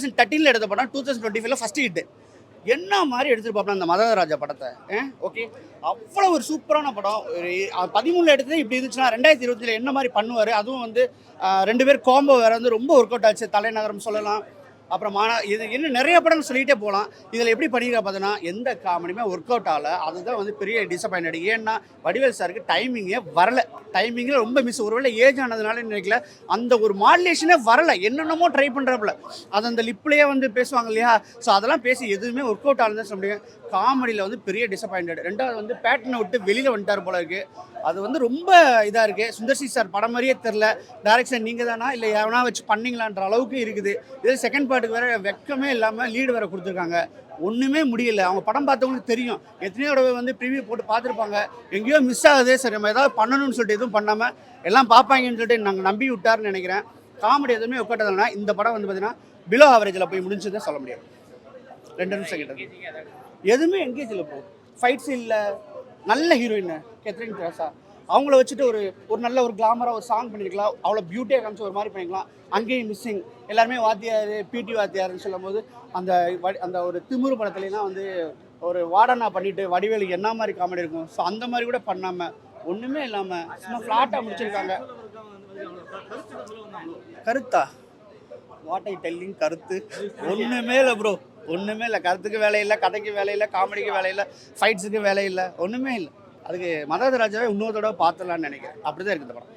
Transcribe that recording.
2013 எடுத்த படம் 2025 first hit. என்ன மாதிரி எடுத்துருப்பாப்ல அந்த மதராஜா படத்தை. ஓகே, அவ்வளோ ஒரு சூப்பரான படம். 13 எடுத்தது இப்படி இருந்துச்சுன்னா 2020 என்ன மாதிரி பண்ணுவார். அதுவும் வந்து 2 பேர் காம்போ வேறு வந்து ரொம்ப ஒர்க் அவுட் ஆச்சு. தலைநகரம் சொல்லலாம், அப்புறம் இது இன்னும் நிறைய படம் சொல்லிகிட்டே போகலாம். இதில் எப்படி பண்ணிக்கிறா பார்த்தீங்கன்னா எந்த காமெடியுமே ஒர்க் அவுட் ஆகல. அதுதான் வந்து பெரிய டிசப்பாயின்ட். ஏன்னா வடிவேல் சாருக்கு டைமிங்கே வரல. டைமிங்கில் ரொம்ப மிஸ். ஒருவேளை ஏஜ் ஆனதுனால நினைக்கல, அந்த ஒரு மாடுலேஷனே வரல. என்னென்னமோ ட்ரை பண்ணுறாப்புல. அது அந்த லிப்லேயே வந்து பேசுவாங்க இல்லையா, ஸோ அதெல்லாம் பேசி எதுவுமே ஒர்க் அவுட் ஆகுதுன்னு சொல்ல முடியும். காமெடியில் வந்து பெரிய டிசப்பாயின்ட். ரெண்டாவது வந்து பேட்டனை விட்டு வெளியில் வந்துட்டார் போல இருக்குது. அது வந்து ரொம்ப இதாக இருக்குது. சுந்தர்சி சார் படம் மாதிரியே தெரில. டைரக்ஷன் நீங்கள் தானா இல்லை எவனா வச்சு பண்ணிங்களான்ற அளவுக்கு இருக்குது. இதே செகண்ட் பார்ட்டுக்கு வேறு வெக்கமே இல்லாமல் லீடு வேறு கொடுத்துருக்காங்க. ஒன்றுமே முடியல. அவங்க படம் பார்த்தவங்களுக்கு தெரியும். எத்தனையோ தடவை வந்து ப்ரிவியூ போட்டு பார்த்துருப்பாங்க. எங்கேயோ மிஸ் ஆகுது, சரி நம்ம ஏதாவது பண்ணணும்னு சொல்லிட்டு எதுவும் பண்ணாமல் எல்லாம் பார்ப்பாங்கன்னு சொல்லிட்டு நாங்கள் நம்பி விட்டார்னு நினைக்கிறேன். காமெடி எதுவுமே உட்காட்டதுனா இந்த படம் வந்து பார்த்தீங்கன்னா பிலோ ஆவரேஜில் போய் முடிஞ்சதை சொல்ல முடியாது. 2 நிமிஷம் கிட்ட எதுவுமே எங்கேஜில் போகும். ஃபைட்ஸ் இல்லை. நல்ல ஹீரோயின் கேத்ரின் தெரசா, அவங்கள வச்சுட்டு ஒரு நல்ல ஒரு கிளாமராக ஒரு சாங் பண்ணியிருக்கலாம். அவ்வளோ பியூட்டியாக காமிச்சு ஒரு மாதிரி பண்ணிக்கலாம். அங்கேயும் மிஸ்ஸிங். எல்லாருமே வாத்தியார், பிடி வாத்தியார்னு சொல்லும் போது அந்த ஒரு திமிரு படத்துலாம் வந்து ஒரு வார்டனா பண்ணிட்டு வடிவேலுக்கு என்ன மாதிரி காமெடி இருக்கும், ஸோ அந்த மாதிரி கூட பண்ணாமல் ஒன்றுமே இல்லாமல் சும்மா ஃப்ளாட்டாக முடிச்சிருக்காங்க. கருத்தா வாட்டை டெல்லிங் கருத்து ஒன்றுமே இல்லை ப்ரோ. ஒன்றுமே இல்லை. கருத்துக்கு வேலை இல்லை, கதைக்கு வேலை இல்லை, காமெடிக்கு வேலை இல்லை, ஃபைட்ஸுக்கு வேலை இல்லை, ஒன்றுமே இல்லை. அதுக்கு மதராஜாவை இன்னொரு தடவை பார்த்துடலான்னு நினைக்கிறேன். அப்படி தான் இருக்குது இந்த படம்.